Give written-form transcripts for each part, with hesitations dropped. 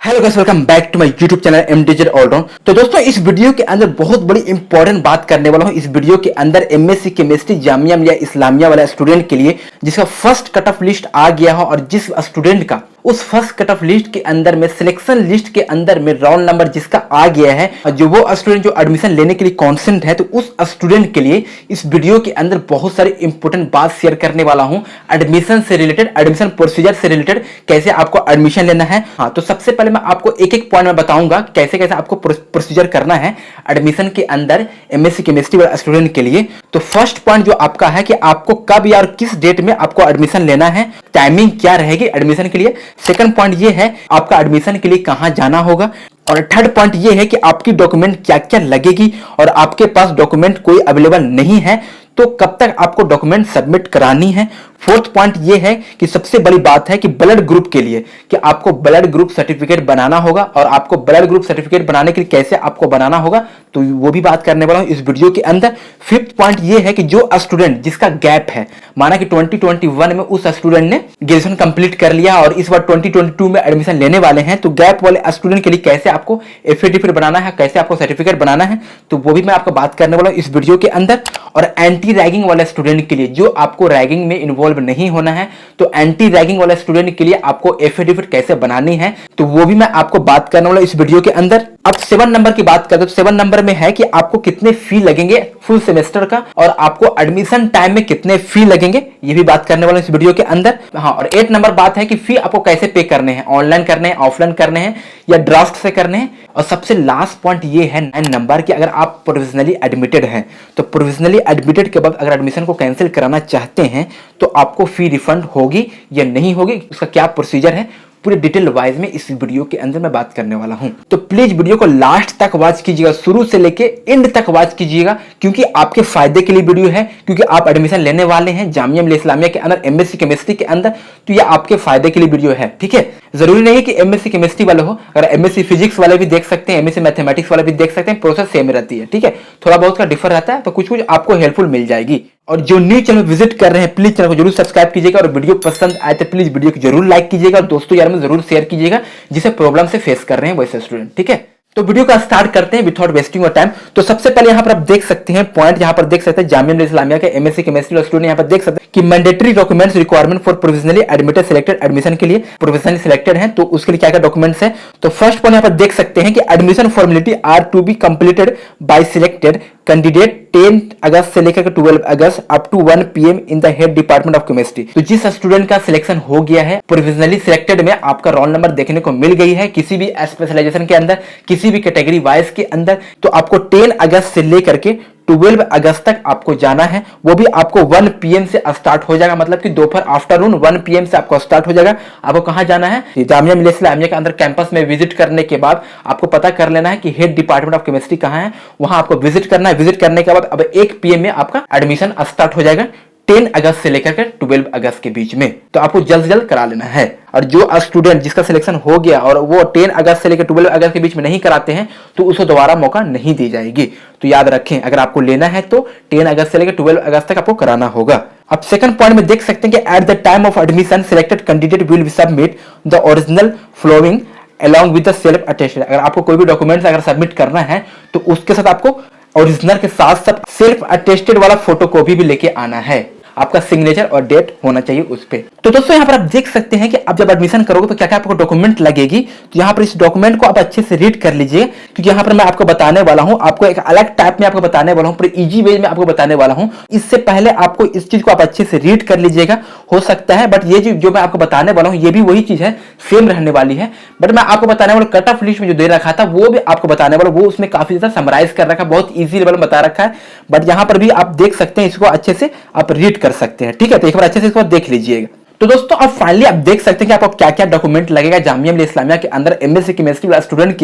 Hello guys, welcome back to my YouTube channel MDJ allround. तो दोस्तों, इस video के अंदर बहुत बड़ी इंपॉर्टेंट बात करने वाला हूं। इस वीडियो के अंदर एमएससी केमिस्ट्री जामिया मिलिया इस्लामिया वाला स्टूडेंट के लिए जिसका फर्स्ट कट ऑफ लिस्ट आ गया हो और जिस स्टूडेंट का उस फर्स्ट कट ऑफ लिस्ट के अंदर में सिलेक्शन लिस्ट के अंदर में रोल नंबर जिसका आ गया है और जो वो स्टूडेंट जो एडमिशन लेने के लिए कॉन्सेंट है, तो उस स्टूडेंट के लिए इस वीडियो के अंदर बहुत सारी इंपॉर्टेंट बात शेयर करने वाला हूं। एडमिशन से रिलेटेड, एडमिशन प्रोसीजर से रिलेटेड, कैसे आपको एडमिशन लेना है। हाँ, तो सबसे पहले मैं आपको एक एक पॉइंट में बताऊंगा कैसे कैसे आपको प्रोसीजर करना है एडमिशन के अंदर एमएससी केमिस्ट्री वाला स्टूडेंट के लिए। तो फर्स्ट पॉइंट जो आपका है कि आपको कब या किस डेट में आपको एडमिशन लेना है, टाइमिंग क्या रहेगी एडमिशन के लिए। सेकंड पॉइंट ये है आपका एडमिशन के लिए कहां जाना होगा। और थर्ड पॉइंट ये है कि आपकी डॉक्यूमेंट क्या क्या लगेगी और आपके पास डॉक्यूमेंट कोई अवेलेबल नहीं है तो कब तक आपको डॉक्यूमेंट सबमिट करानी है। फोर्थ पॉइंट ये है कि सबसे बड़ी बात है कि ब्लड ग्रुप के लिए कि आपको ब्लड ग्रुप सर्टिफिकेट बनाना होगा और आपको ब्लड ग्रुप सर्टिफिकेट बनाने के लिए कैसे आपको बनाना होगा, तो वो भी बात करने वाला हूं इस वीडियो के अंदर। फिफ्थ पॉइंट ये है कि जो स्टूडेंट जिसका गैप है, माना कि 2021 में उस स्टूडेंट ने ग्रेजुएशन कंप्लीट कर लिया और इस बार 2022 में एडमिशन लेने वाले हैं, तो गैप वाले स्टूडेंट के लिए कैसे आपको एफिडेविट बनाना है, कैसे आपको सर्टिफिकेट बनाना है, तो वो भी मैं आपको बात करने वाला हूं इस वीडियो के अंदर। और एंटी रैगिंग वाले स्टूडेंट के लिए जो आपको रैगिंग में इन्वॉल्व नहीं होना है, तो एंटी रैगिंग वाले स्टूडेंट के लिए आपको एफिडेविट कैसे बनानी है, तो वो भी मैं आपको बात करने वाला इस वीडियो के अंदर। अब 7 नंबर की बात करें तो 7 नंबर में है कि आपको कितने फी लगेंगे फुल सेमेस्टर का और आपको एडमिशन टाइम में कितने फी लगेंगे, ये भी बात करने वाला इस वीडियो के अंदर। हाँ, और 8 नंबर बात है कि फी आपको कैसे पे करने हैं, ऑनलाइन करने हैं, ऑफलाइन करने हैं या ड्राफ्ट से करने हैं। और सबसे लास्ट पॉइंट ये है 9 नंबर की, अगर आप प्रोविजनली एडमिटेड हैं तो प्रोविजनली एडमिटेड के बाद अगर एडमिशन को कैंसिल कराना चाहते हैं तो आपको फी रिफंड होगी या नहीं होगी, उसका क्या प्रोसीजर है, पूरे डिटेल वाइज में इस वीडियो के अंदर मैं बात करने वाला हूं। तो प्लीज वीडियो को लास्ट तक वॉच कीजिएगा, शुरू से लेके एंड तक वॉच कीजिएगा, क्योंकि आपके फायदे के लिए वीडियो है, क्योंकि आप एडमिशन लेने वाले हैं जामिया मिलिया इस्लामिया के अंदर एमएससी केमिस्ट्री के अंदर, तो ये आपके फायदे के लिए वीडियो है। ठीक है, जरूरी नहीं है कि एमएससी केमिस्ट्री वाले हो, अगर एमएससी फिजिक्स वाले भी देख सकते हैं, एमएससी मैथमेटिक्स वाले भी देख सकते हैं, प्रोसेस सेम रहती है। ठीक है, थोड़ा बहुत का डिफर रहता है, तो कुछ कुछ आपको हेल्पफुल मिल जाएगी। और जो न्यू चैनल विजिट कर रहे हैं प्लीज चैनल को जरूर सब्सक्राइब कीजिएगा और वीडियो पसंद आए तो प्लीज वीडियो को जरूर लाइक कीजिएगा और दोस्तों यार में जरूर शेयर कीजिएगा जिसे प्रॉब्लम से फेस कर रहे हैं वैसे स्टूडेंट। ठीक है, तो वीडियो का स्टार्ट करते हैं विदाउट वेस्टिंग ऑफ टाइम। तो सबसे पहले यहाँ पर आप देख सकते हैं पॉइंट, यहाँ पर देख सकते हैं जामिया मिलिया इस्लामिया के एमएससी केमिस्ट्री स्टूडेंट यहाँ पर देख सकते हैं कि mandatory documents requirement for provisionally admitted selected, admission के लिए प्रोविजनली सिलेक्टेड हैं तो उसके लिए क्या क्या डॉक्यूमेंट्स हैं। तो फर्स्ट पॉइंट यहाँ पर देख सकते हैं कि admission formality are to be completed by selected candidate 10 अगस्त से लेकर 12 अगस्त up to 1 PM in the head department of chemistry. तो जिस स्टूडेंट का सिलेक्शन हो गया है प्रोविजनली सिलेक्टेड में, आपका रोल नंबर देखने को मिल गई है किसी भी स्पेशलाइजेशन के अंदर, किसी भी कैटेगरी वाइज के अंदर, तो आपको 10 अगस्त से लेकर के 12 अगस्त तक आपको जाना है। वो भी आपको 1 PM से स्टार्ट हो जाएगा, मतलब कि दोपहर आफ्टरनून 1 PM से आपको स्टार्ट हो जाएगा। आपको कहां जाना है, जामिया मिलिया इस्लामिया के अंदर कैंपस में विजिट करने के बाद आपको पता कर लेना है कि हेड डिपार्टमेंट ऑफ केमिस्ट्री कहां है, वहां आपको विजिट करना है। विजिट करने के बाद अब 1 PM में आपका एडमिशन स्टार्ट हो जाएगा 10 अगस्त से लेकर के 12 अगस्त के बीच में, तो आपको जल्द से जल्द करा लेना है। और जो स्टूडेंट जिसका सिलेक्शन हो गया और वो 10 अगस्त से लेकर 12 अगस्त के बीच में नहीं कराते हैं तो उसको दोबारा मौका नहीं दी जाएगी। तो याद रखें, अगर आपको लेना है तो 10 अगस्त से लेकर 12 अगस्त तक आपको कराना होगा। अब सेकंड पॉइंट में देख सकते हैं कि at the time of admission selected candidate will submit the original following along with the self attested। अगर आपको कोई भी डॉक्यूमेंट्स अगर सबमिट करना है तो उसके साथ आपको ओरिजिनल के साथ साथ सेल्फ अटेस्टेड वाला फोटोकॉपी भी लेके आना है, आपका सिग्नेचर और डेट होना चाहिए उस पे। तो दोस्तों यहाँ पर आप देख सकते हैं कि आप जब एडमिशन करोगे तो क्या क्या आपको डॉक्यूमेंट लगेगी। तो यहाँ पर इस डॉक्यूमेंट को आप अच्छे से रीड कर लीजिए, क्योंकि यहाँ पर मैं आपको बताने वाला हूँ, आपको एक अलग टाइप में आपको बताने वाला हूँ, पूरे इजी वे में आपको बताने वाला हूँ। इससे पहले आपको इस चीज को आप अच्छे से रीड कर लीजिएगा, हो सकता है बट ये जो मैं आपको बताने वाला हूँ ये भी वही चीज है, सेम रहने वाली है, बट मैं आपको बताने वाला कट ऑफ लिस्ट में जो दे रखा था वो भी आपको बताने वाला, वो उसमें काफी ज्यादा समराइज कर रखा है, बहुत ईजी लेवल में बता रखा है, बट यहाँ पर भी आप देख सकते हैं, इसको अच्छे से आप रीड कर सकते हैं। ठीक है, तो एक बार अच्छे से इसको देख लीजिएगा। तो दोस्तों अब फाइनली आप देख सकते हैं कि आपको क्या क्या डॉक्यूमेंट लगेगा जामिया मिलिया इस्लामिया के अंदर एमएससी केमिस्ट्री वाला स्टूडेंट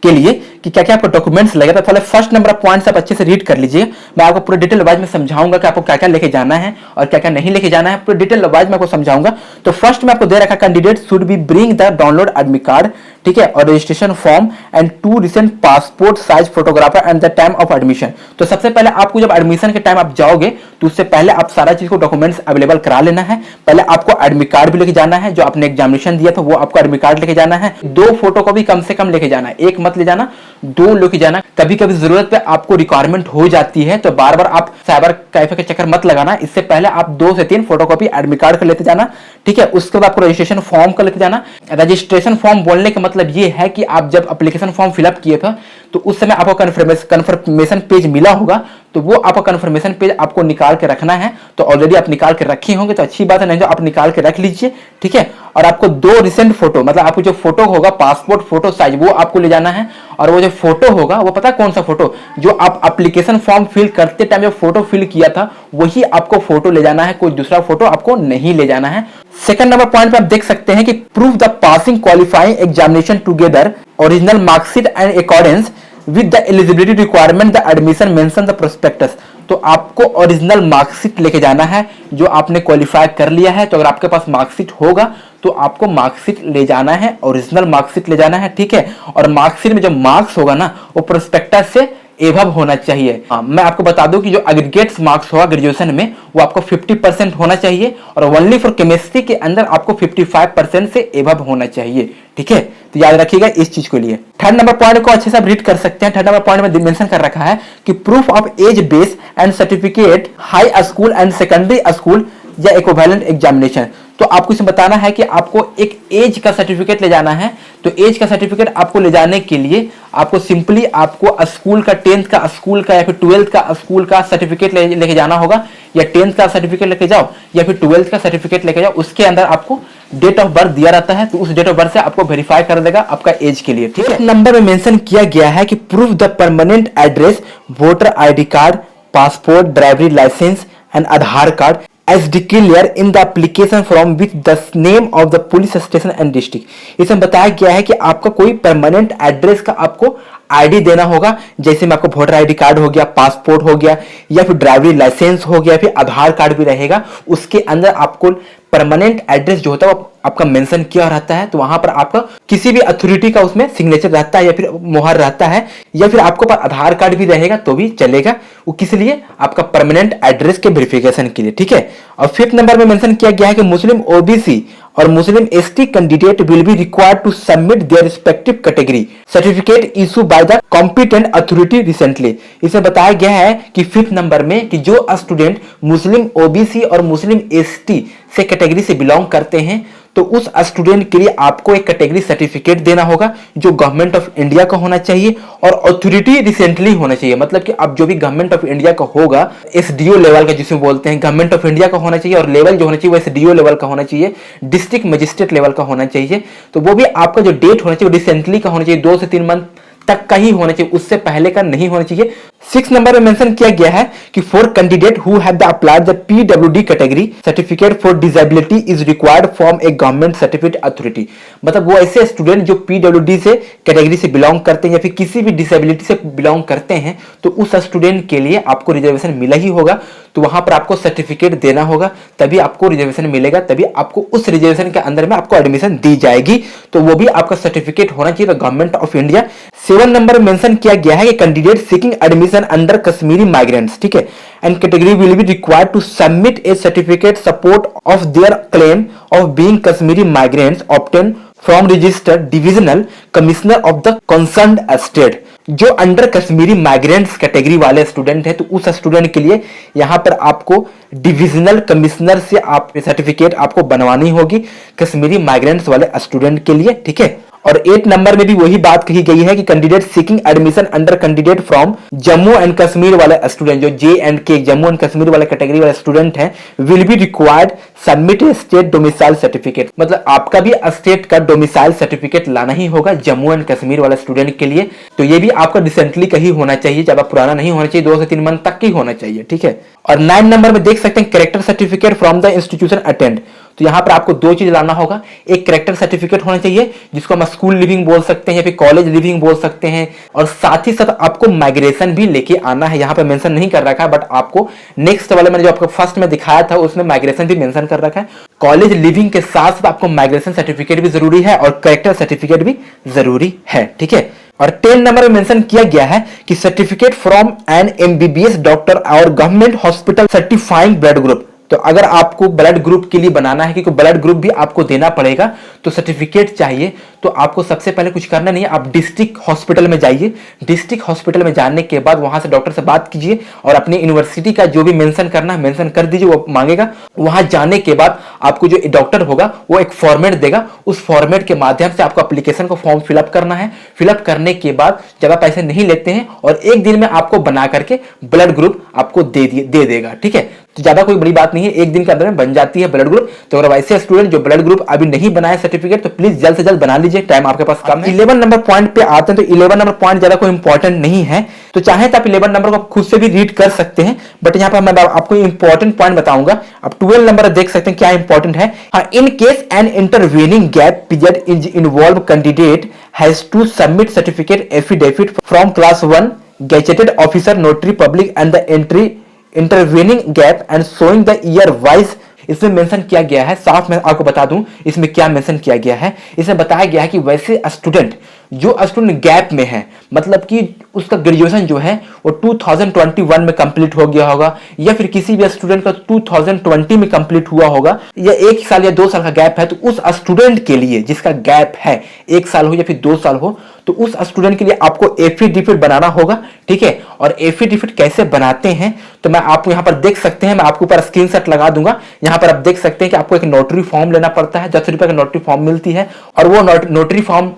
के लिए कि क्या क्या आपको डॉक्यूमेंट्स लगेगा। तो फर्स्ट नंबर ऑफ पॉइंट्स आप अच्छे से रीड कर लीजिए। मैं आपको पूरे डिटेल वाइज में समझाऊंगा कि आपको क्या क्या लेके जाना है और क्या क्या नहीं लेके जाना है, पूरे डिटेल वाइज में आपको समझाऊंगा। तो फर्स्ट में आपको दे रखा candidate should be bring the download admit card, ठीक है, और registration form and 2 recent passport size photographer and the time of admission. तो सबसे पहले आपको जब एडमिशन के टाइम आप जाओगे तो उससे पहले आप सारा चीज को डॉक्यूमेंट्स अवेलेबल करा लेना है। पहले आपको एडमिट कार्ड भी लेके जाना है, जो आपने एग्जामिनेशन दिया था वो आपको एडमिट कार्ड लेके जाना है। 2 फोटो कॉपी कम से कम लेके जाना है, एक मत ले जाना, 2 लेके जाना। कभी कभी जरूरत पे आपको रिक्वायरमेंट हो जाती है तो बार बार आप साइबर कैफे के चक्कर मत लगाना। इससे पहले आप 2 से 3 फोटोकॉपी एडमिट कार्ड का लेते जाना, ठीक है। उसके बाद आपको रजिस्ट्रेशन फॉर्म का लेके जाना। रजिस्ट्रेशन फॉर्म बोलने का मतलब ये है कि आप जब एप्लीकेशन फॉर्म फिलअप किए थे तो उस समय आपको कन्फर्मेशन पेज मिला होगा, तो वो आपका कन्फर्मेशन पेज आपको निकाल के रखना है। तो ऑलरेडी आप निकाल के रखे होंगे तो अच्छी बात है, नहीं तो आप निकाल के रख लीजिए, ठीक है। और आपको 2 रिसेंट फोटो, मतलब आपको जो फोटो होगा पासपोर्ट फोटो साइज, वो आपको ले जाना है। और वो जो फोटो होगा वो पता कौन सा फोटो, जो आप एप्लीकेशन फॉर्म फिल करते टाइम जो फोटो फिल किया था वही आपको फोटो ले जाना है, कोई दूसरा फोटो आपको नहीं ले जाना है। सेकंड नंबर पॉइंट पे आप देख सकते हैं कि proof the passing qualifying examination together original marksheet and accordance with the eligibility requirement the admission mention the prospectus. तो आपको ओरिजिनल मार्कशीट लेके जाना है जो आपने क्वालिफाई कर लिया है। तो अगर आपके पास मार्कशीट होगा तो आपको मार्कशीट ले जाना है, ओरिजिनल मार्कशीट ले जाना है, ठीक है। और मार्कशीट में जो मार्क्स होगा ना वो प्रोस्पेक्टस से एभव होना चाहिए। मैं आपको बता दूं कि जो एग्रीगेट्स मार्क्स होगा ग्रेजुएशन में वो आपको 50% होना चाहिए और ओनली फॉर केमिस्ट्री के अंदर आपको 55% से एभव होना चाहिए, ठीक है। तो याद रखिएगा इस चीज के लिए। थर्ड नंबर पॉइंट को अच्छे से आप रीड कर सकते हैं। थर्ड नंबर पॉइंट में मेंशन कर रखा है कि proof of age base and certificate high school and secondary school या इक्विवेलेंट एग्जामिनेशन। तो आपको इसमें बताना है कि आपको एक एज का सर्टिफिकेट ले जाना है। तो एज का सर्टिफिकेट आपको ले जाने के लिए आपको सिंपली आपको स्कूल का 10th का स्कूल का या फिर 12th का स्कूल का सर्टिफिकेट लेके जाना होगा, या 10th का सर्टिफिकेट लेके जाओ या फिर 12th का सर्टिफिकेट लेके जाओ। उसके अंदर आपको डेट ऑफ बर्थ दिया रहता है, तो उस डेट ऑफ बर्थ से आपको वेरीफाई कर देगा आपका एज के लिए, ठीक है। नंबर में मेंशन किया गया है कि proof the permanent address, voter ID card, passport, driving licence and Aadhaar card as declared in the application form with the name of the police station and district। इसमें बताया गया है कि आपका कोई परमानेंट एड्रेस का आपको आईडी देना होगा, जैसे में आपको वोटर आईडी कार्ड हो गया, पासपोर्ट हो गया, या फिर ड्राइवरी लाइसेंस हो गया, फिर आधार कार्ड भी रहेगा। उसके अंदर आपको परमानेंट एड्रेस जो होता है वो आपका मेंशन किया रहता है। तो वहां पर आपका किसी भी अथॉरिटी का उसमें सिग्नेचर रहता है या फिर मोहर रहता है, या फिर आपको पास आधार कार्ड भी रहेगा तो भी चलेगा। वो किस लिए, आपका परमानेंट एड्रेस के वेरिफिकेशन के लिए, ठीक है। और 5th नंबर में मेंशन किया गया है कि मुस्लिम ओबीसी और Muslim ST candidate will be required to submit their respective category certificate issue by the competent authority recently. इसमें बताया गया है कि 5th नंबर में कि जो स्टूडेंट मुस्लिम ओबीसी और मुस्लिम एसटी से कैटेगरी से बिलोंग करते हैं तो उस स्टूडेंट के लिए आपको एक कैटेगरी सर्टिफिकेट देना होगा जो गवर्नमेंट ऑफ इंडिया का होना चाहिए और अथॉरिटी रिसेंटली होना चाहिए। मतलब कि अब जो भी गवर्नमेंट ऑफ इंडिया का होगा, एसडीओ लेवल का जिसे बोलते हैं, गवर्नमेंट ऑफ इंडिया का होना चाहिए, और लेवल जो होना चाहिए वो एसडीओ लेवल का होना चाहिए, डिस्ट्रिक्ट मजिस्ट्रेट लेवल का होना चाहिए। तो वो भी आपका जो डेट होना चाहिए वो रिसेंटली का होना चाहिए, 2 से 3 मंथ तक का ही होना चाहिए, उससे पहले का नहीं होना चाहिए। 6 नंबर में मेंशन किया गया है कि for candidate who have applied the PWD category certificate for disability is required from A government certificate authority. मतलब वो ऐसे स्टूडेंट जो पीडब्ल्यूडी से कैटेगरी से बिलोंग करते हैं या फिर किसी भी डिसेबिलिटी से बिलोंग करते हैं, तो उस स्टूडेंट के लिए आपको रिजर्वेशन मिला ही होगा। तो वहां पर आपको सर्टिफिकेट देना होगा, तभी आपको रिजर्वेशन मिलेगा, तभी आपको उस रिजर्वेशन के अंदर में आपको एडमिशन दी जाएगी। तो वो भी आपका सर्टिफिकेट होना चाहिए गवर्नमेंट ऑफ इंडिया। 7 नंबर मेंशन किया गया है कि candidate seeking admission under Kashmiri migrants, ठीक है, and category will be required to submit a certificate support of their claim of being Kashmiri migrants obtain from registered divisional commissioner of the concerned state. जो under Kashmiri migrants category वाले student है तो उस student के लिए यहां पर आपको डिविजनल कमिश्नर से आप सर्टिफिकेट आपको बनवानी होगी कश्मीरी माइग्रेंट्स वाले स्टूडेंट के लिए, ठीक है। और 8 नंबर में भी वही बात कही गई है कि candidate seeking admission under candidate from Jammu and Kashmir वाले स्टूडेंट, जो J&K जम्मू एंड कश्मीर वाले कैटेगरी वाले स्टूडेंट हैं, will be required submit A state domicile certificate. मतलब आपका भी स्टेट का डोमिसाइल सर्टिफिकेट लाना ही होगा जम्मू एंड कश्मीर वाले स्टूडेंट के लिए। तो ये भी आपका रिसेंटली का ही होना चाहिए, ज्यादा पुराना नहीं होना चाहिए, 2 से 3 मंथ तक ही होना चाहिए, ठीक है। और 9 नंबर में देख सकते हैं character certificate from the institution attend. तो यहाँ पर आपको दो चीज लाना होगा। एक कैरेक्टर सर्टिफिकेट होना चाहिए जिसको हम स्कूल लिविंग बोल सकते हैं या फिर कॉलेज लिविंग बोल सकते हैं, और साथ ही साथ आपको माइग्रेशन भी लेके आना है। यहाँ पे मेंशन नहीं कर रखा है बट आपको नेक्स्ट वाले मैंने जो आपको फर्स्ट में दिखाया था उसमें माइग्रेशन भी मेंशन कर रखा है। कॉलेज लिविंग के साथ साथ आपको माइग्रेशन सर्टिफिकेट भी जरूरी है और कैरेक्टर सर्टिफिकेट भी जरूरी है, ठीक है। और 10 नंबर में मेंशन किया गया है कि certificate from an MBBS doctor और government hospital certifying blood group. तो अगर आपको ब्लड ग्रुप के लिए बनाना है, क्योंकि ब्लड ग्रुप भी आपको देना पड़ेगा, तो सर्टिफिकेट चाहिए। तो आपको सबसे पहले कुछ करना नहीं है, आप डिस्ट्रिक्ट हॉस्पिटल में जाइए। डिस्ट्रिक्ट हॉस्पिटल में जाने के बाद वहां से डॉक्टर से बात कीजिए और अपनी यूनिवर्सिटी का जो भी मेंशन करना है मेंशन कर दीजिए, वो मांगेगा। वहां जाने के बाद आपको जो डॉक्टर होगा वो एक फॉर्मेट देगा, उस फॉर्मेट के माध्यम से आपको एप्लीकेशन को फॉर्म फिलअप करना है। फिलअप करने के बाद ज्यादा पैसे नहीं लेते हैं और एक दिन में आपको बना करके ब्लड ग्रुप आपको दे देगा, ठीक है। तो ज्यादा कोई बड़ी बात नहीं है, एक दिन के अंदर में बन जाती है ब्लड ग्रुप। तो अगर वैसे स्टूडेंट जो ब्लड ग्रुप अभी नहीं बनाए सर्टिफिकेट, तो प्लीज जल्द से जल्द बना लीजिए, टाइम आपके पास कम है। 11 नंबर पॉइंट पे आते हैं, तो 11 नंबर पॉइंट ज्यादा कोई इंपॉर्टेंट नहीं है, तो चाहे तो आप 11 नंबर को खुद से भी रीड कर सकते हैं, बट यहाँ पर मैं आपको इंपॉर्टेंट पॉइंट बताऊंगा। अब 12 नंबर देख सकते हैं क्या इंपॉर्टेंट है। In case an intervening gap period is involve candidate has to submit certificate affidavit from class 1 gazetted officer notary public and the entry intervening gap and showing the year wise. इसमें mention किया गया है, साफ मैं आपको बता दूं इसमें क्या मेंशन किया गया है। इसमें बताया गया है कि वैसे स्टूडेंट जो स्टूडेंट गैप में है, मतलब कि उसका ग्रेजुएशन जो है वो 2021 में कंप्लीट हो गया होगा, या फिर किसी भी स्टूडेंट का 2020 में कंप्लीट हुआ होगा, या 1 साल या 2 साल का गैप है, तो उस स्टूडेंट के लिए जिसका गैप है 1 साल हो या फिर 2 साल हो, तो उस स्टूडेंट के लिए आपको एफिडेविट बनाना होगा, ठीक है। और एफिडेविट कैसे बनाते हैं तो मैं आपको यहाँ पर देख सकते हैं, मैं आपके ऊपर स्क्रीनशॉट लगा दूंगा। यहाँ पर आप देख सकते हैं कि आपको एक नोटरी फॉर्म लेना पड़ता है, 10 रुपए का नोटरी फॉर्म मिलती है, और वो नोटरी फॉर्म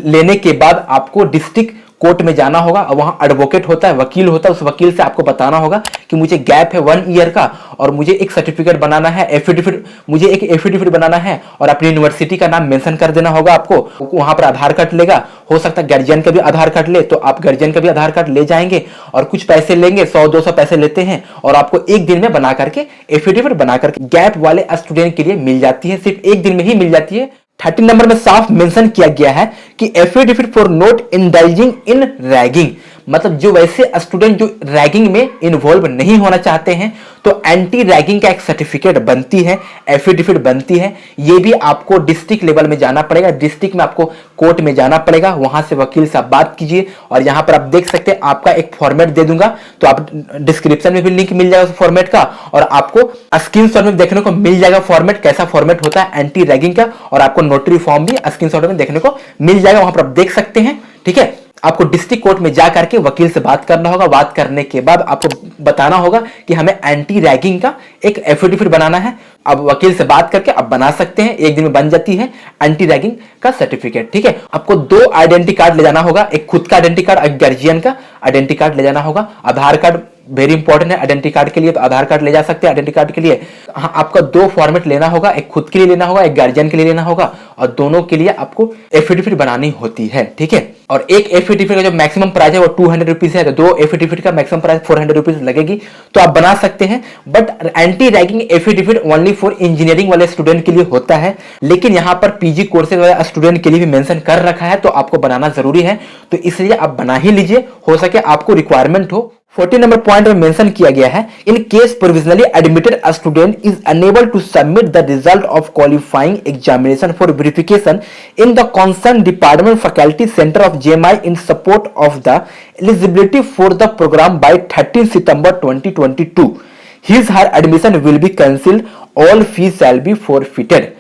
लेने के बाद आपको डिस्ट्रिक्ट कोर्ट में जाना होगा और वहां एडवोकेट होता है, वकील होता है, उस वकील से आपको बताना होगा कि मुझे गैप है 1 ईयर का और मुझे एक सर्टिफिकेट बनाना है, एफिडेविट, मुझे एक एफिडेविट बनाना है, और अपनी यूनिवर्सिटी का नाम मेंशन कर देना होगा आपको। वहां पर आधार कार्ड लेगा, हो सकता है गार्जियन का भी आधार कार्ड ले, तो आप गार्जियन का भी आधार कार्ड ले जाएंगे और कुछ पैसे लेंगे, 100-200 पैसे लेते हैं, और आपको एक दिन में बना करके एफिडेविट बना करके गैप वाले स्टूडेंट के लिए मिल जाती है, सिर्फ एक दिन में ही मिल जाती है। 13 नंबर में साफ मेंशन किया गया है कि affidavit for not indulging in ragging, मतलब जो वैसे स्टूडेंट जो रैगिंग में इन्वॉल्व नहीं होना चाहते हैं, तो एंटी रैगिंग का एक सर्टिफिकेट बनती है, एफिडेविट बनती है। ये भी आपको डिस्ट्रिक्ट लेवल में जाना पड़ेगा, डिस्ट्रिक्ट में आपको कोर्ट में जाना पड़ेगा, वहां से वकील से आप बात कीजिए। और यहां पर आप देख सकते हैं आपका एक फॉर्मेट दे दूंगा, तो आप डिस्क्रिप्शन में भी लिंक मिल जाएगा उस फॉर्मेट का, और आपको स्क्रीनशॉट में देखने को मिल जाएगा फॉर्मेट, कैसा फॉर्मेट होता है एंटी रैगिंग का, और आपको नोटरी फॉर्म भी स्क्रीनशॉट में देखने को मिल जाएगा, वहां पर आप देख सकते हैं, ठीक है। आपको डिस्ट्रिक्ट कोर्ट में जा करके वकील से बात करना होगा, बात करने के बाद आपको बताना होगा कि हमें एंटी रैगिंग का एक एफिडेविट बनाना है। अब वकील से बात करके आप बना सकते हैं, एक दिन में बन जाती है एंटी रैगिंग का सर्टिफिकेट, ठीक है। आपको 2 आइडेंटिटी कार्ड ले जाना होगा, एक खुद का आइडेंटिटी कार्ड, एक गार्जियन का आइडेंटिटी कार्ड ले जाना होगा। आधार कार्ड वेरी इंपॉर्टेंट है आइडेंटिटी कार्ड के लिए, तो आधार कार्ड ले जा सकते हैं आइडेंटिटी कार्ड के लिए। हाँ, आपका 2 फॉर्मेट लेना होगा, एक खुद के लिए लेना होगा, एक गार्जियन के लिए लेना होगा, और दोनों के लिए आपको एफिडेविट बनानी होती है, ठीक है। और एक एफिडेविट का जो मैक्सिमम प्राइस है वो 200 रुपीज है, तो 2 एफिडेविट का मैक्सिमम प्राइस 400 रुपीज लगेगी, तो आप बना सकते हैं। But anti ragging affidavit only for engineering वाले स्टूडेंट के लिए होता है, लेकिन यहाँ पर पीजी कोर्सेज वाले स्टूडेंट के लिए भी मेंशन कर रखा है, तो आपको बनाना जरूरी है, तो इसलिए आप बना ही लीजिए, हो सके आपको रिक्वायरमेंट हो। 14 नंबर पॉइंट में मेंशन किया गया है, in case provisionally admitted student is unable to submit the result of qualifying examination for verification in the concern department faculty centre of JMI in support of the eligibility for the programme by 13 September 2022 his her admission will be cancelled, all fees shall be forfeited.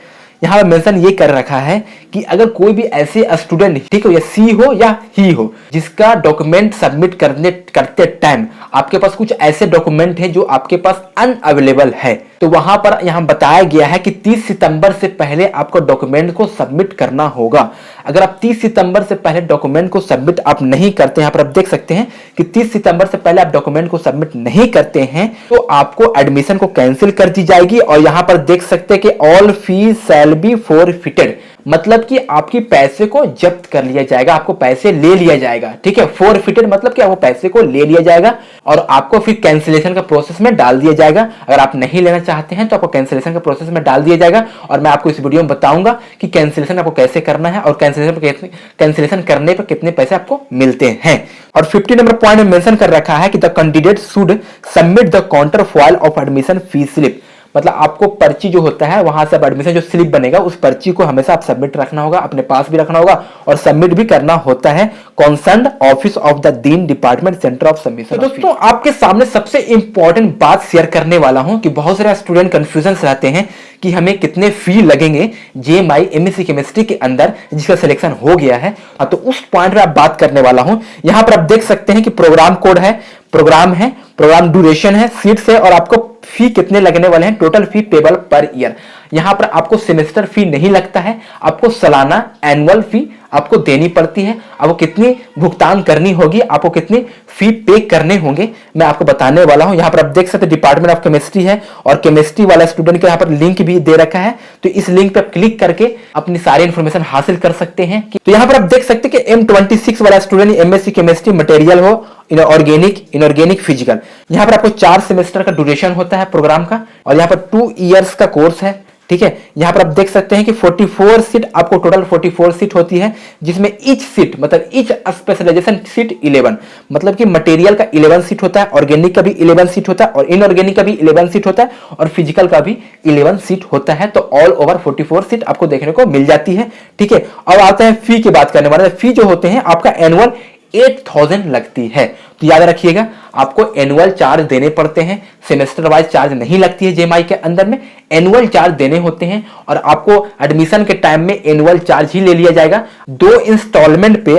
यहाँ पर mention ये कर रखा है कि अगर कोई भी ऐसे स्टूडेंट, ठीक हो, या सी हो या ही हो, जिसका डॉक्यूमेंट सबमिट करते टाइम आपके पास कुछ ऐसे डॉक्यूमेंट हैं जो आपके पास अनअवेलेबल है, तो वहां पर यहां बताया गया है कि 30 सितंबर से पहले आपको डॉक्यूमेंट को सबमिट करना होगा। अगर आप 30 सितंबर से पहले डॉक्यूमेंट को सबमिट आप नहीं करते, यहां पर आप देख सकते हैं कि 30 सितंबर से पहले आप डॉक्यूमेंट को सबमिट नहीं करते हैं, तो आपको एडमिशन को कैंसिल कर दी जाएगी। और यहां पर देख सकते हैं कि all fees shall be forfeited, मतलब कि आपकी पैसे को जब्त कर लिया जाएगा, आपको पैसे ले लिया जाएगा, ठीक है। फोरफिटेड मतलब कि आपको पैसे को ले लिया जाएगा और आपको फिर कैंसिलेशन का प्रोसेस में डाल दिया जाएगा। अगर आप नहीं लेना चाहते हैं तो आपको कैंसिलेशन का प्रोसेस में डाल दिया जाएगा और मैं आपको इस वीडियो में बताऊंगा कि कैंसिलेशन आपको कैसे करना है और कैंसिलेशन करने पर कितने पैसे आपको मिलते हैं। और 50 नंबर पॉइंट में मेंशन कर रखा है कि the candidate should submit the counter foil of admission fee slip, मतलब आपको पर्ची जो होता है वहां से एडमिशन जो स्लिप बनेगा उस पर्ची को हमेशा आप सबमिट रखना होगा, अपने पास भी रखना होगा और सबमिट भी करना होता है concerned office of the dean department centre of submission. तो दोस्तों आपके सामने सबसे इंपॉर्टेंट बात शेयर करने वाला हूं कि बहुत सारे स्टूडेंट कंफ्यूजन रहते हैं कि हमें कितने फी लगेंगे जेएमआई एमएससी केमिस्ट्री के अंदर जिसका सिलेक्शन हो गया है। तो उस पॉइंट पे आप बात करने वाला हूं। यहां पर आप देख सकते हैं कि प्रोग्राम कोड है, प्रोग्राम ड्यूरेशन है, सीट्स है और आपको फी कितने लगने वाले हैं, total fee payable per year. यहां पर आपको सेमेस्टर फी नहीं लगता है, आपको सालाना एनुअल फी आपको देनी पड़ती है। आपको कितनी भुगतान करनी होगी, आपको कितनी फी पे करने होंगे मैं आपको बताने वाला हूं। यहां पर आप देख सकते हैं डिपार्टमेंट ऑफ केमिस्ट्री है और केमिस्ट्री वाला स्टूडेंट का यहां पर लिंक भी दे रखा है, तो इस लिंक पर क्लिक करके अपनी सारी इंफॉर्मेशन हासिल कर सकते हैं। तो यहां पर आप देख सकते हैं कि M26 वाला स्टूडेंट एमएससी केमिस्ट्री मटेरियल हो इनऑर्गेनिक फिजिकल, यहां पर आपको 4 सेमेस्टर का ड्यूरेशन होता है प्रोग्राम का और यहां पर 2 इयर्स का कोर्स है, ठीक है। यहां पर आप देख सकते हैं कि 44 सीट आपको टोटल 44 सीट होती है, जिसमें ईच सीट मतलब ईच स्पेशलाइजेशन सीट 11, मतलब कि मटेरियल का 11 सीट होता है, ऑर्गेनिक का भी 11 सीट होता है और इनऑर्गेनिक का भी 11 सीट होता है और फिजिकल का भी 11 सीट होता है। तो ऑल ओवर 44 सीट आपको देखने को मिल जाती है, ठीक है। अब आते हैं फी की बात करने वाले। फी जो होते हैं आपका एनुअल 8000 लगती है, तो याद रखिएगा आपको एनुअल चार्ज देने पड़ते हैं, सेमेस्टर वाइज चार्ज नहीं लगती है जेएमआई के अंदर में, एनुअल चार्ज देने होते हैं और आपको एडमिशन के टाइम में एनुअल चार्ज ही ले लिया जाएगा। 2 इंस्टॉलमेंट पे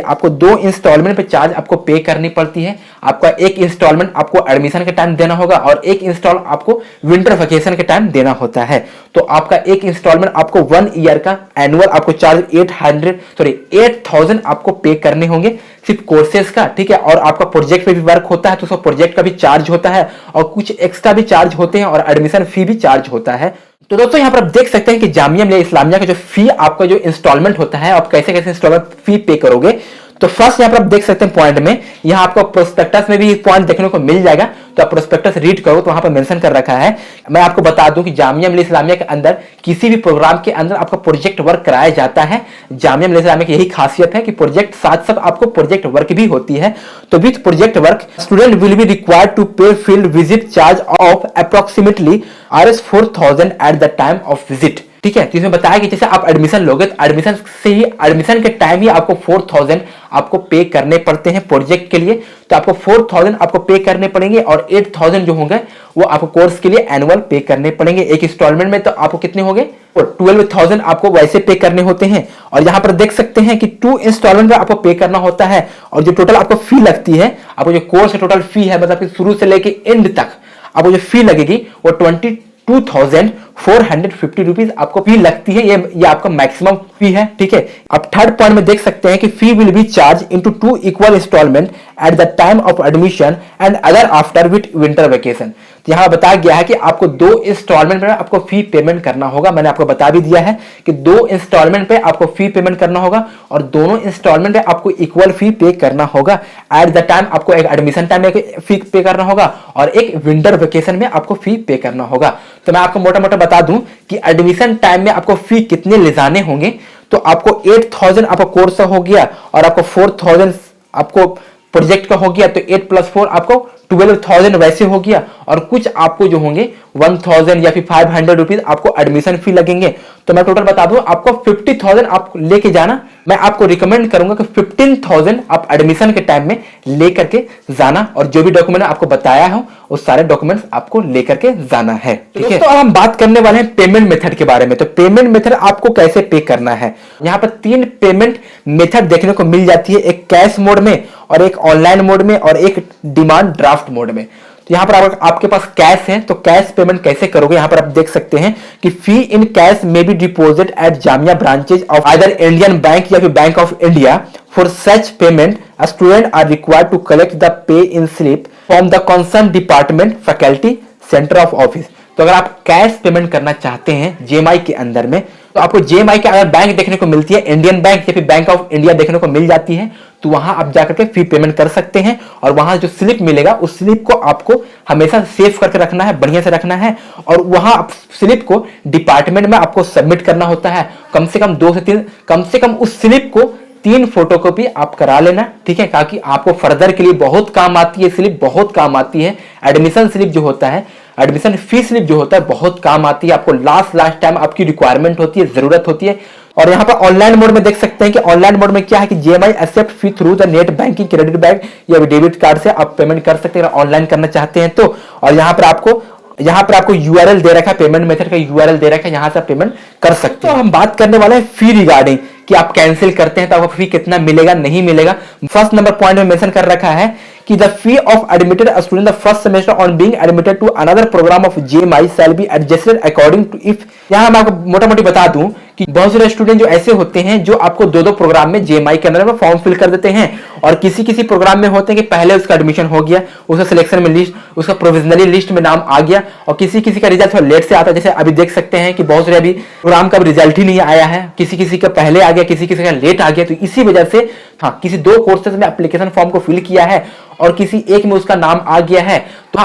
चार्ज आपको पे करनी पड़ती है। आपका एक इंस्टॉलमेंट आपको एडमिशन के टाइम देना होगा और एक इंस्टॉल आपको विंटर वेकेशन के टाइम देना होता है। तो आपका एक इंस्टॉलमेंट आपको 1 ईयर का एनुअल आपको चार्ज 8000 आपको पे करने होंगे सिर्फ कोर्सेज का, ठीक है। और आपका प्रोजेक्ट पे भी वर्क होता है तो उसका प्रोजेक्ट का भी चार्ज होता है और कुछ एक्स्ट्रा भी चार्ज होते हैं और एडमिशन फी भी चार्ज होता है। तो दोस्तों यहां पर आप देख सकते हैं कि जामिया मिलिया इस्लामिया का जो फी आपका जो इंस्टॉलमेंट होता है, आप कैसे कैसे इंस्टॉलमेंट फी पे करोगे। तो फर्स्ट यहां पर आप देख सकते हैं पॉइंट में, यहां आपको प्रोस्पेक्टस में भी पॉइंट देखने को मिल जाएगा, तो आप प्रोस्पेक्टस रीड करो तो वहां पर मेंशन कर रखा है। मैं आपको बता दूं कि जामिया मिलिया इस्लामिया के अंदर किसी भी प्रोग्राम के अंदर आपका प्रोजेक्ट वर्क कराया जाता है। जामिया मिलिया इस्लामिया की यही खासियत है कि प्रोजेक्ट साथ साथ आपको प्रोजेक्ट वर्क भी होती है। तो with project work student will be required to pay field visit charge of approximately Rs 4000 at the time of visit, ठीक है। तो इसमें बताया कि जैसे आप एडमिशन लोगे तो एडमिशन के टाइम ही आपको 4000 आपको पे करने पड़ते हैं प्रोजेक्ट के लिए, तो आपको 4000 आपको पे करने पड़ेंगे और 8000 जो होंगे वो आपको कोर्स के लिए एनुअल पे करने पड़ेंगे। एक इंस्टॉलमेंट में तो आपको कितने होंगे, 12000 आपको वैसे पे करने होते हैं और यहां पर देख सकते हैं कि 2 इंस्टॉलमेंट में आपको पे करना होता है और जो टोटल आपको फी लगती है, आपको जो कोर्स टोटल फी है मतलब कि शुरू से लेके एंड तक आपको जो फी लगेगी वो 22,450 रुपीज आपको फी लगती है। ये आपका मैक्सिमम फी है, ठीक है। अब थर्ड पॉइंट में देख सकते हैं कि fee will be charge into 2 equal instalment at the time of admission and other after with winter vacation. तो यहां बताया गया है कि आपको 2 इंस्टॉलमेंट में आपको फी पेमेंट करना होगा। मैंने आपको बता भी दिया है कि 2 इंस्टॉलमेंट पे आपको फी पेमेंट करना होगा और दोनों इंस्टॉलमेंट पे आपको इक्वल फी पे करना होगा। एट द टाइम आपको एक एडमिशन टाइम में फी पे करना होगा और एक विंटर वेकेशन में आपको फी पे करना होगा। तो मैं आपको मोटा मोटा बता दूं कि एडमिशन टाइम में आपको फी कितने ले जाने होंगे। तो आपको 8000 आपका कोर्स हो गया और आपको 4000 आपको प्रोजेक्ट का हो गया, तो 8 + 4 आपको 12000 वैसे हो गया और कुछ आपको जो होंगे 1000 या फिर 500 रुपीज आपको एडमिशन फी लगेंगे। तो मैं टोटल बता दूं आपको 50000 आप लेके जाना। मैं आपको रिकमेंड करूंगा कि 15000 आप एडमिशन के टाइम में लेकर के जाना और जो भी डॉक्यूमेंट आपको बताया हो उस सारे डॉक्यूमेंट्स आपको लेकर के जाना है, ठीक है। तो अब हम बात करने वाले हैं पेमेंट मेथड के बारे में। तो पेमेंट मेथड आपको कैसे पे करना है, यहाँ पर 3 पेमेंट मेथड देखने को मिल जाती है, एक कैश मोड में और एक ऑनलाइन मोड में और एक डिमांड ड्राफ्ट मोड में। तो यहां पर आपके पास कैश है तो कैश पेमेंट कैसे करोगे, यहां पर आप देख सकते हैं कि फी इन कैश में be deposit at Jamia branches of either Indian bank या फिर bank of India. For such payment student are required to collect the pay in slip from the concern department faculty centre of office. तो अगर आप cash payment करना चाहते हैं JMI के अंदर में तो आपको जेएमआई के अगर बैंक देखने को मिलती है, इंडियन बैंक या फिर बैंक ऑफ इंडिया देखने को मिल जाती है, तो वहां आप जाकर के फी पेमेंट कर सकते हैं। और वहां जो स्लिप मिलेगा उस स्लिप को आपको हमेशा सेव करके रखना है, बढ़िया से रखना है। और वहां स्लिप को डिपार्टमेंट में आपको सबमिट करना होता है। कम से कम 2 से 3, कम से कम उस स्लिप को 3 फोटोकॉपी आप करा लेना, ठीक है, ताकि आपको फर्दर के लिए बहुत काम आती है। स्लिप बहुत काम आती है। एडमिशन स्लिप जो होता है, एडमिशन फी स्लिप जो होता है, बहुत काम आती है। आपको लास्ट टाइम आपकी रिक्वायरमेंट होती है, जरूरत होती है। और यहाँ पर ऑनलाइन मोड में देख सकते हैं कि ऑनलाइन मोड में क्या है कि JMI accept fee through the net banking, credit bank या डेबिट कार्ड से आप पेमेंट कर सकते हैं ऑनलाइन करना चाहते हैं तो। और यहाँ पर आपको यूआरएल दे रखा है, पेमेंट मेथड का यूआरएल दे रखा है, यहां से आप पेमेंट कर सकते हैं। तो हम बात करने वाले हैं फी रिगार्डिंग कि आप कैंसिल करते हैं तो आपको फी कितना मिलेगा, नहीं मिलेगा। फर्स्ट नंबर पॉइंट में मेंशन कर रखा है कि the fee of admitted student the first semester on being admitted to another programme of JMI shall be adjusted according to if. यहां मैं आपको मोटा मोटी बता दूं कि बहुत सारे स्टूडेंट जो ऐसे होते हैं जो आपको 2 प्रोग्राम में जेएमआई के अंदर में फॉर्म फिल कर देते हैं। और किसी प्रोग्राम में होते हैं कि पहले उसका एडमिशन हो गया, उसका सिलेक्शन में लिस्ट, उसका प्रोविजनली लिस्ट में नाम आ गया, और किसी का रिजल्ट थोड़ा लेट से आता है। जैसे अभी देख सकते हैं कि बहुत सारे अभी प्रोग्राम का रिजल्ट ही नहीं आया है, किसी का पहले आ गया, किसी का लेट आ गया। तो इसी वजह से किसी 2 कोर्सेज में एप्लीकेशन फॉर्म को फिल किया है और किसी एक में उसका नाम आ गया है, तो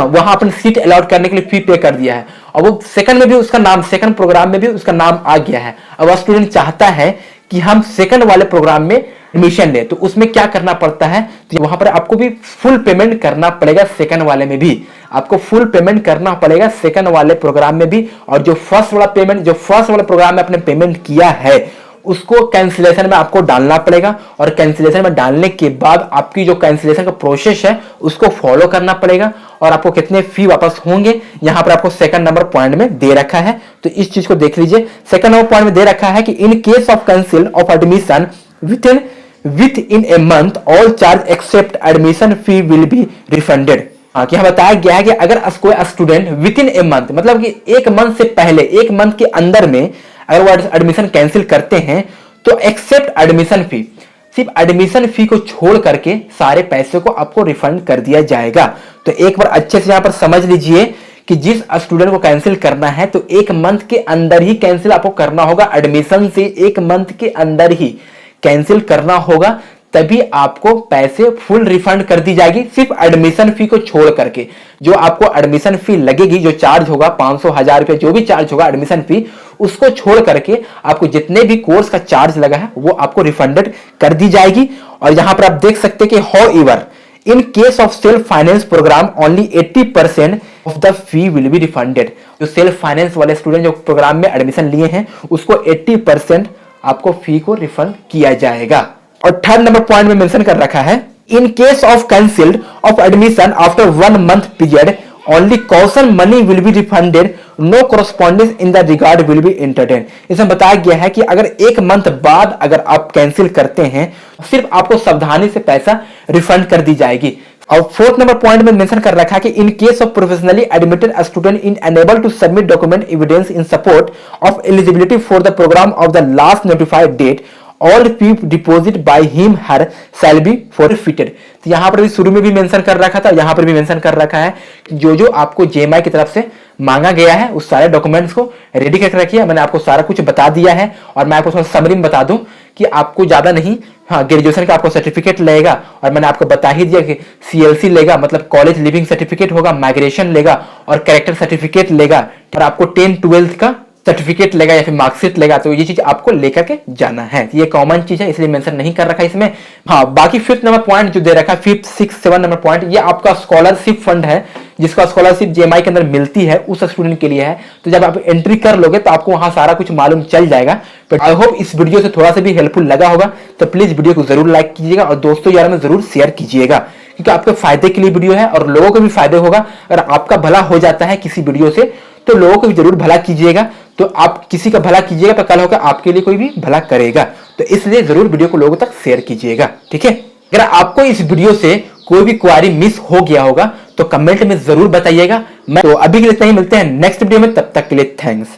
वहां अपनी सीट अलॉट करने के लिए फी पे कर दिया है। और वो सेकंड में भी उसका नाम, सेकंड प्रोग्राम में भी उसका नाम आ गया है। अब वह स्टूडेंट चाहता है कि हम सेकंड वाले प्रोग्राम में एडमिशन ले, तो उसमें क्या करना पड़ता है, तो वहां पर आपको भी फुल पेमेंट करना पड़ेगा। सेकंड वाले में भी आपको फुल पेमेंट करना पड़ेगा, सेकंड वाले प्रोग्राम में भी। और जो फर्स्ट वाला प्रोग्राम में आपने पेमेंट किया है उसको कैंसिलेशन में आपको डालना पड़ेगा। और कैंसिलेशन में डालने के बाद आपकी जो कैंसिलेशन का प्रोसेस है उसको फॉलो करना पड़ेगा। और आपको कितने फी वापस होंगे यहां पर आपको सेकंड नंबर पॉइंट में दे रखा है, तो इस चीज को देख लीजिए। सेकंड नंबर पॉइंट में दे रखा है कि in case of cancel of admission within a month all charge except admission fee will be refunded. कि यहां बताया गया है कि अगर कोई student within a month, मतलब कि 1 मंथ से पहले, 1 मंथ के अंदर में अगर वो एडमिशन कैंसिल करते हैं तो एक्सेप्ट एडमिशन फी, सिर्फ एडमिशन फी को छोड़ करके सारे पैसे को आपको रिफंड कर दिया जाएगा। तो एक बार अच्छे से यहां पर समझ लीजिए कि जिस स्टूडेंट को कैंसिल करना है तो 1 मंथ के अंदर ही कैंसिल आपको करना होगा। एडमिशन से 1 मंथ के अंदर ही कैंसिल करना होगा, तभी आपको पैसे फुल रिफंड कर दी जाएगी, सिर्फ एडमिशन फी को छोड़ करके। जो आपको एडमिशन फी लगेगी, जो चार्ज होगा 500, 1000 रुपए, जो भी चार्ज होगा एडमिशन फी, उसको छोड़ करके आपको जितने भी कोर्स का चार्ज लगा है वो आपको रिफंडेड कर दी जाएगी। और यहां पर आप देख सकते हैं कि however in case of self finance programme only 80% of the fee will be refunded. जो सेल्फ फाइनेंस वाले स्टूडेंट जो प्रोग्राम में एडमिशन लिए हैं उसको 80% आपको फी को रिफंड किया जाएगा। और थर्ड नंबर पॉइंट में मेंशन कर रखा है in case of cancelled of admission after 1 month period only caution money will be refunded, no correspondence in the regard will be entertain. इसमें बताया गया है कि अगर 1 मंथ बाद अगर आप कैंसिल करते हैं सिर्फ आपको सावधानी से पैसा रिफंड कर दी जाएगी। और फोर्थ नंबर पॉइंट में मेंशन कर रखा है कि in case of professionally admitted student in unable to submit document evidence in support of eligibility for the program of the last notified date all fee deposit by him her shall be forfeited. तो यहां पर भी शुरू में भी mention कर रखा था, यहां पर भी मेंशन कर रखा है जो आपको जेएमआई की तरफ से मांगा गया है उस सारे डॉक्यूमेंट्स को रेडी करके रखिए। मैंने आपको सारा कुछ बता दिया है। और मैं आपको थोड़ा समरी में बता दूं कि आपको ज्यादा नहीं, ग्रेजुएशन का आपको सर्टिफिकेट लगेगा। और मैंने आपको बता ही दिया कि सीएलसी लेगा, मतलब कॉलेज लिविंग सर्टिफिकेट होगा, माइग्रेशन लेगा और कैरेक्टर सर्टिफिकेट लेगा। और आपको 10-12 का सर्टिफिकेट लेगा या फिर मार्कशीट लेगा। तो ये चीज आपको लेकर के जाना है। ये कॉमन चीज है इसलिए मेंशन नहीं कर रखा इसमें। बाकी 5th नंबर पॉइंट जो दे रखा है, 5th, 6th, 7 नंबर पॉइंट, ये आपका स्कॉलरशिप फंड है जिसका स्कॉलरशिप जेएमआई के अंदर मिलती है उस स्टूडेंट के लिए है। तो जब आप एंट्री कर लोगे तो आपको वहां सारा कुछ मालूम चल जाएगा। बट आई होप इस वीडियो से थोड़ा सा भी हेल्पफुल लगा होगा, तो प्लीज वीडियो को जरूर लाइक कीजिएगा और दोस्तों यार में जरूर शेयर कीजिएगा, क्योंकि आपके फायदे के लिए वीडियो है और लोगों को भी फायदे होगा। अगर आपका भला हो जाता है किसी वीडियो से तो लोगों को भी जरूर भला कीजिएगा। तो आप किसी का भला कीजिएगा तो कल होगा आपके लिए कोई भी भला करेगा। तो इसलिए जरूर वीडियो को लोगों तक शेयर कीजिएगा, ठीक है। अगर आपको इस वीडियो से कोई भी क्वेरी मिस हो गया होगा तो कमेंट में जरूर बताइएगा। मैं तो अभी के लिए इतना ही, मिलते हैं नेक्स्ट वीडियो में, तब तक के लिए थैंक्स।